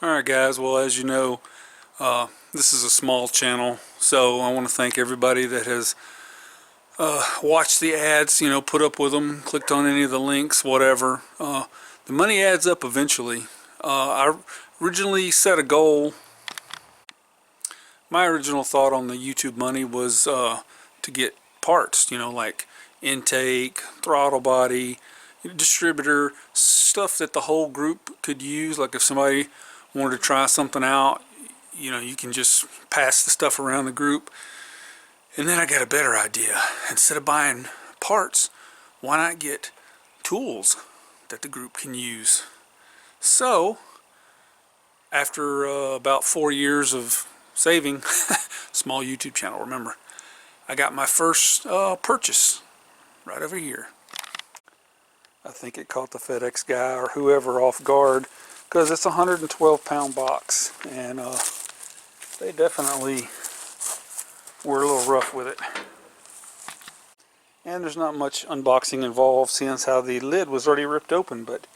Alright guys, well as you know, this is a small channel, so I want to thank everybody that has watched the ads, put up with them, clicked on any of the links, whatever. The money adds up eventually. I originally set a goal. My original thought on the YouTube money was to get parts, like intake, throttle body, distributor, stuff that the whole group could use. Like if somebody wanted to try something out, you can just pass the stuff around the group. And then I got a better idea. Instead of buying parts, why not get tools that the group can use? So after about 4 years of saving, small YouTube channel, remember, I got my first purchase right over here. I think it caught the FedEx guy or whoever off guard, because it's a 112-pound box, and they definitely were a little rough with it. And there's not much unboxing involved, seeing how the lid was already ripped open, but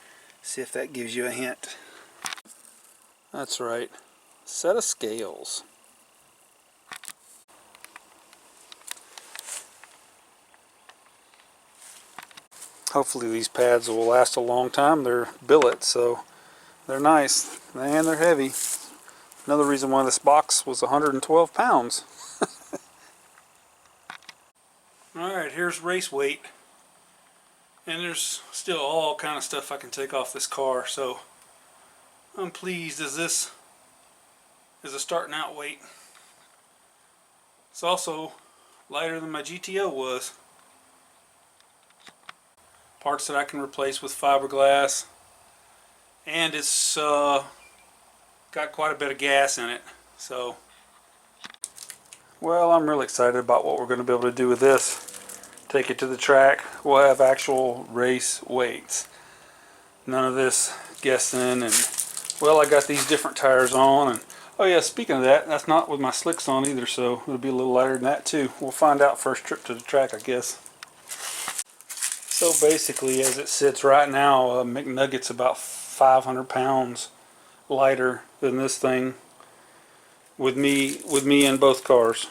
see if that gives you a hint. That's right, set of scales. Hopefully these pads will last a long time. They're billet, so they're nice, and they're heavy. Another reason why this box was 112 pounds. Alright, here's race weight. And there's still all kind of stuff I can take off this car, so I'm pleased as this is a starting out weight. It's also lighter than my GTO was. Parts that I can replace with fiberglass, and it's got quite a bit of gas in it. So, well, I'm really excited about what we're going to be able to do with this. Take it to the track. We'll have actual race weights. None of this guessing. And well, I got these different tires on. And oh yeah, speaking of that, that's not with my slicks on either, so it'll be a little lighter than that too. We'll find out first trip to the track, I guess. So basically, as it sits right now, McNugget's about 500 pounds lighter than this thing with me in both cars.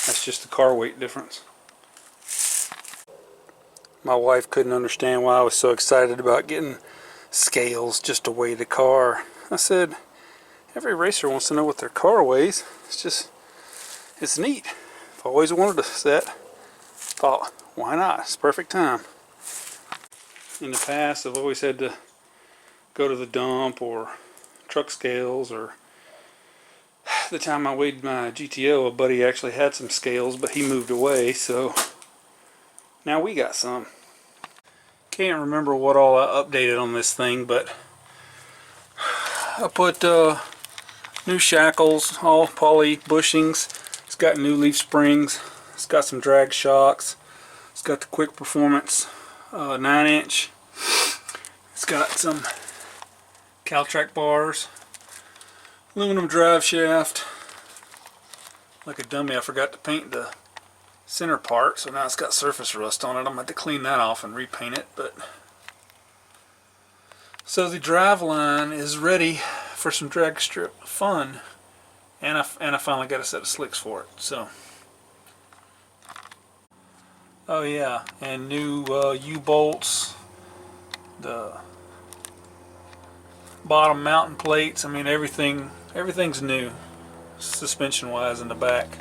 That's just the car weight difference. My wife couldn't understand why I was so excited about getting scales just to weigh the car. I said, every racer wants to know what their car weighs. It's neat. I've always wanted a set. Thought, why not? It's perfect time. In the past, I've always had to go to the dump or truck scales, or the time I weighed my GTO, a buddy actually had some scales, but he moved away, so now we got some. Can't remember what all I updated on this thing, but I put new shackles, all poly bushings. It's got new leaf springs. It's got some drag shocks. It's got the quick performance 9-inch. It's got some Caltrack bars, aluminum drive shaft. Like a dummy, I forgot to paint the center part, so now it's got surface rust on it. I'm going to have to clean that off and repaint it. But so the drive line is ready for some drag strip fun, and I finally got a set of slicks for it. So. Oh yeah, and new U-bolts, the bottom mounting plates. I mean, everything's new, suspension wise, in the back.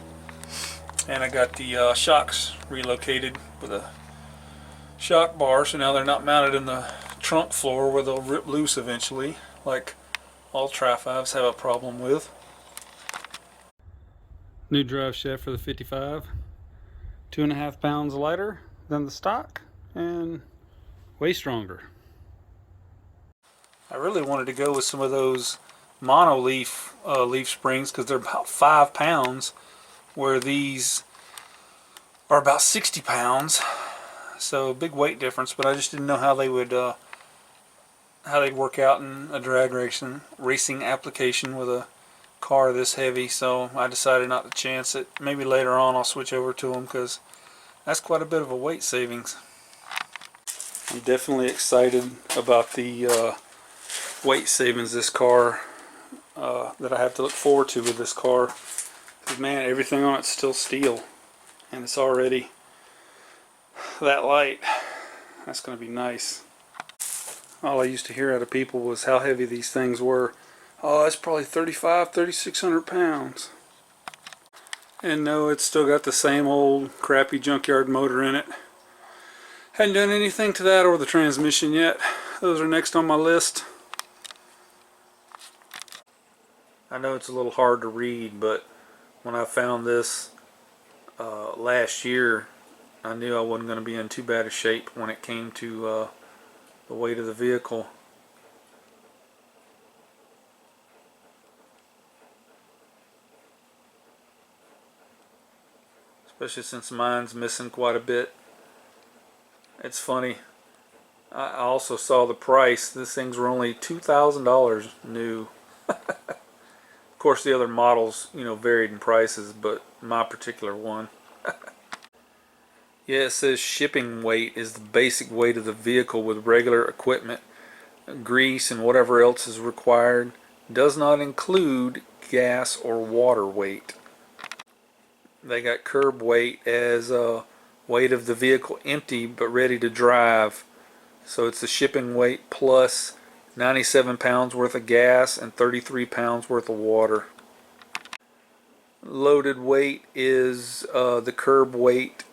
And I got the shocks relocated with a shock bar, so now they're not mounted in the trunk floor where they'll rip loose eventually, like all Tri-5s have a problem with. New drive shaft for the 55. 2.5 pounds lighter than the stock and way stronger. I really wanted to go with some of those mono leaf leaf springs, because they're about 5 pounds, where these are about 60 pounds. So big weight difference, but I just didn't know how they would how they'd work out in a drag racing application with a car this heavy, so I decided not to chance it. Maybe later on I'll switch over to them, because that's quite a bit of a weight savings. I'm definitely excited about the weight savings this car that I have to look forward to with this car. 'Cause man, everything on it's still steel, and it's already that light. That's going to be nice. All I used to hear out of people was how heavy these things were. Oh, it's probably 3,600 pounds. And no, it's still got the same old crappy junkyard motor in it. Hadn't done anything to that or the transmission yet. Those are next on my list. I know it's a little hard to read, but when I found this last year, I knew I wasn't going to be in too bad a shape when it came to the weight of the vehicle. Especially since mine's missing quite a bit. It's funny. I also saw the price. These things were only $2,000 new. Of course, the other models, varied in prices, but my particular one. Yeah, it says shipping weight is the basic weight of the vehicle with regular equipment, grease, and whatever else is required. Does not include gas or water weight. They got curb weight as weight of the vehicle empty but ready to drive. So it's the shipping weight plus 97 pounds worth of gas and 33 pounds worth of water. Loaded weight is the curb weight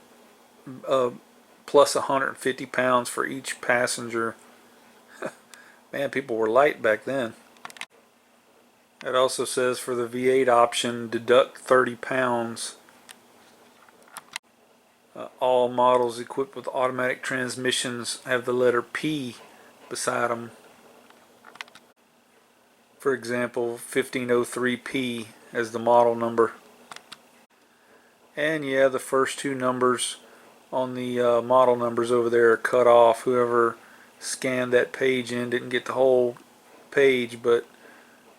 plus 150 pounds for each passenger. Man, people were light back then. It also says for the V8 option, deduct 30 pounds. All models equipped with automatic transmissions have the letter P beside them. For example, 1503P as the model number. And yeah, the first two numbers on the model numbers over there are cut off. Whoever scanned that page in didn't get the whole page, but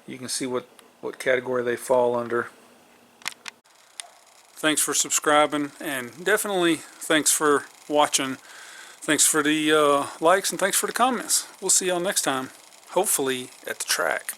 you can see what category they fall under. Thanks for subscribing, and definitely thanks for watching. Thanks for the likes, and thanks for the comments. We'll see y'all next time, hopefully at the track.